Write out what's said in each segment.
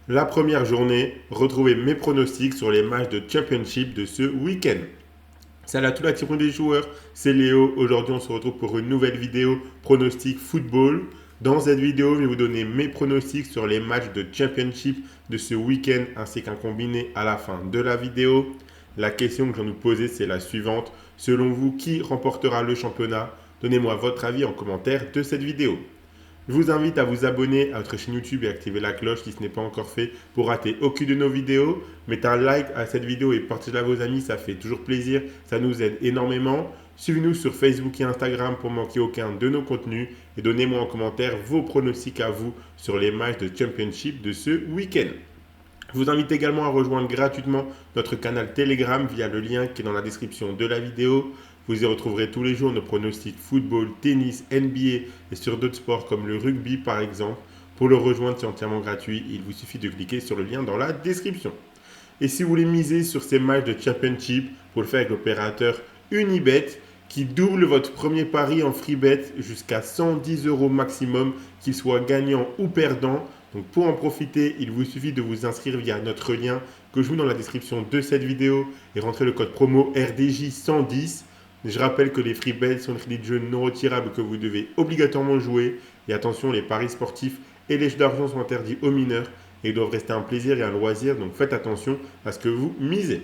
La première journée, retrouvez mes pronostics sur les matchs de Championship de ce week-end. Salut à tous la team des joueurs, c'est Léo. Aujourd'hui, on se retrouve pour une nouvelle vidéo pronostic football. Dans cette vidéo, je vais vous donner mes pronostics sur les matchs de Championship de ce week-end ainsi qu'un combiné à la fin de la vidéo. La question que je vais nous poser, c'est la suivante. Selon vous, qui remportera le championnat? Donnez-moi votre avis en commentaire de cette vidéo. Je vous invite à vous abonner à notre chaîne YouTube et activer la cloche si ce n'est pas encore fait pour rater aucune de nos vidéos. Mettez un like à cette vidéo et partagez-la à vos amis, ça fait toujours plaisir, ça nous aide énormément. Suivez-nous sur Facebook et Instagram pour manquer aucun de nos contenus et donnez-moi en commentaire vos pronostics à vous sur les matchs de Championship de ce week-end. Je vous invite également à rejoindre gratuitement notre canal Telegram via le lien qui est dans la description de la vidéo. Vous y retrouverez tous les jours nos pronostics football, tennis, NBA et sur d'autres sports comme le rugby par exemple. Pour le rejoindre, c'est entièrement gratuit. Il vous suffit de cliquer sur le lien dans la description. Et si vous voulez miser sur ces matchs de Championship, vous pouvez le faire avec l'opérateur Unibet qui double votre premier pari en free bet jusqu'à 110 € maximum, qu'il soit gagnant ou perdant. Donc pour en profiter, il vous suffit de vous inscrire via notre lien que je vous mets dans la description de cette vidéo et rentrer le code promo RDJ110. Je rappelle que les free bets sont des crédits de jeu non retirables que vous devez obligatoirement jouer. Et attention, les paris sportifs et les jeux d'argent sont interdits aux mineurs et doivent rester un plaisir et un loisir. Donc faites attention à ce que vous misez.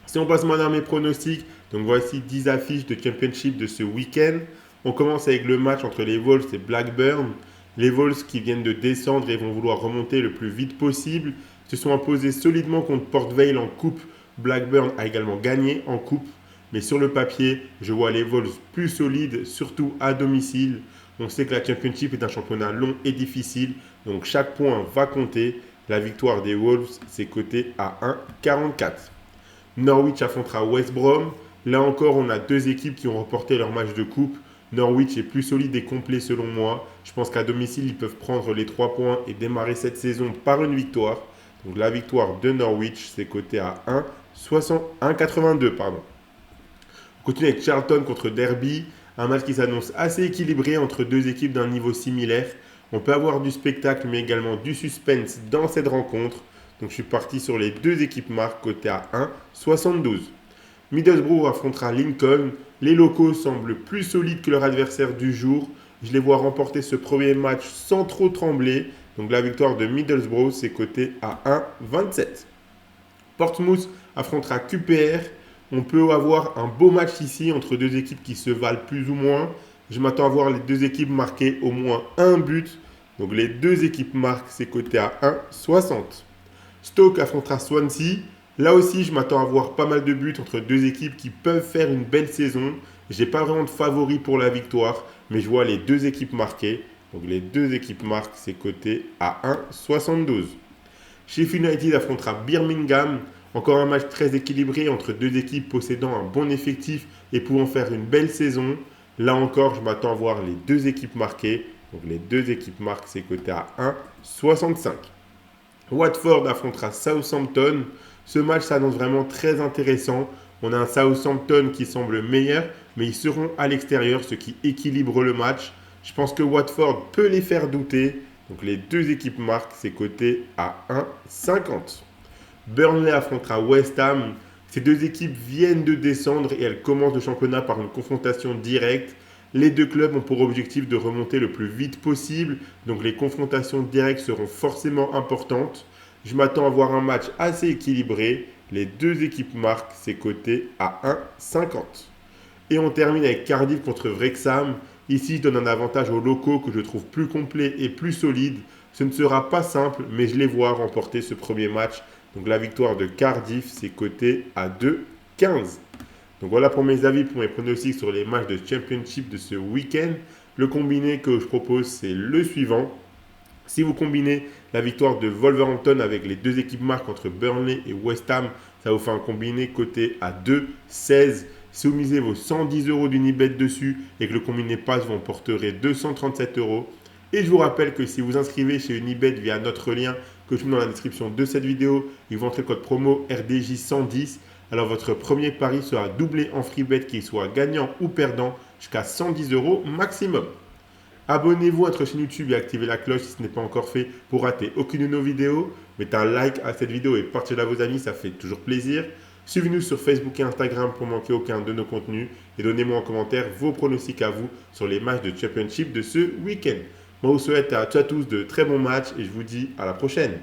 Si on passe maintenant à mes pronostics, donc voici 10 affiches de Championship de ce week-end. On commence avec le match entre les Wolves et Blackburn. Les Wolves qui viennent de descendre et vont vouloir remonter le plus vite possible se sont imposés solidement contre Port Vale en coupe. Blackburn a également gagné en coupe. Mais sur le papier, je vois les Wolves plus solides, surtout à domicile. On sait que la Championship est un championnat long et difficile, donc chaque point va compter. La victoire des Wolves, c'est coté à 1,44. Norwich affrontera West Brom. Là encore, on a deux équipes qui ont remporté leur match de coupe. Norwich est plus solide et complet selon moi. Je pense qu'à domicile, ils peuvent prendre les 3 points et démarrer cette saison par une victoire. Donc la victoire de Norwich, c'est coté à 1,82. On continue avec Charlton contre Derby, un match qui s'annonce assez équilibré entre deux équipes d'un niveau similaire. On peut avoir du spectacle mais également du suspense dans cette rencontre. Donc je suis parti sur les deux équipes marques cotées à 1,72. Middlesbrough affrontera Lincoln. Les locaux semblent plus solides que leur adversaire du jour. Je les vois remporter ce premier match sans trop trembler. Donc la victoire de Middlesbrough, c'est coté à 1,27. Portsmouth affrontera QPR. On peut avoir un beau match ici entre deux équipes qui se valent plus ou moins. Je m'attends à voir les deux équipes marquer au moins un but. Donc les deux équipes marquent, c'est coté à 1,60. Stoke affrontera Swansea. Là aussi, je m'attends à voir pas mal de buts entre deux équipes qui peuvent faire une belle saison. Je n'ai pas vraiment de favori pour la victoire, mais je vois les deux équipes marquer. Donc les deux équipes marquent, c'est coté à 1,72. Sheffield United affrontera Birmingham. Encore un match très équilibré entre deux équipes possédant un bon effectif et pouvant faire une belle saison. Là encore, je m'attends à voir les deux équipes marquer. Donc les deux équipes marquent, c'est coté à 1,65. Watford affrontera Southampton. Ce match s'annonce vraiment très intéressant. On a un Southampton qui semble meilleur, mais ils seront à l'extérieur, ce qui équilibre le match. Je pense que Watford peut les faire douter. Donc les deux équipes marquent, c'est coté à 1,50. Burnley affrontera West Ham. Ces deux équipes viennent de descendre et elles commencent le championnat par une confrontation directe. Les deux clubs ont pour objectif de remonter le plus vite possible, donc les confrontations directes seront forcément importantes. Je m'attends à voir un match assez équilibré. Les deux équipes marquent, c'est coté à 1,50. Et on termine avec Cardiff contre Wrexham. Ici, je donne un avantage aux locaux que je trouve plus complet et plus solide. Ce ne sera pas simple, mais je les vois remporter ce premier match. Donc la victoire de Cardiff, c'est coté à 2,15. Donc voilà pour mes avis, pour mes pronostics sur les matchs de Championship de ce week-end. Le combiné que je propose, c'est le suivant. Si vous combinez la victoire de Wolverhampton avec les deux équipes marques entre Burnley et West Ham, ça vous fait un combiné coté à 2,16. Si vous misez vos 110 € d'Unibet dessus et que le combiné passe, vous en porterez 237 €. Et je vous rappelle que si vous inscrivez chez Unibet via notre lien que je vous mets dans la description de cette vidéo, et vous entrez le code promo RDJ110, alors votre premier pari sera doublé en free bet, qu'il soit gagnant ou perdant, jusqu'à 110 € maximum. Abonnez-vous à notre chaîne YouTube et activez la cloche si ce n'est pas encore fait pour rater aucune de nos vidéos. Mettez un like à cette vidéo et partagez-la à vos amis, ça fait toujours plaisir. Suivez-nous sur Facebook et Instagram pour manquer aucun de nos contenus et donnez-moi en commentaire vos pronostics à vous sur les matchs de Championship de ce week-end. Moi, je vous souhaite à tous de très bons matchs et je vous dis à la prochaine.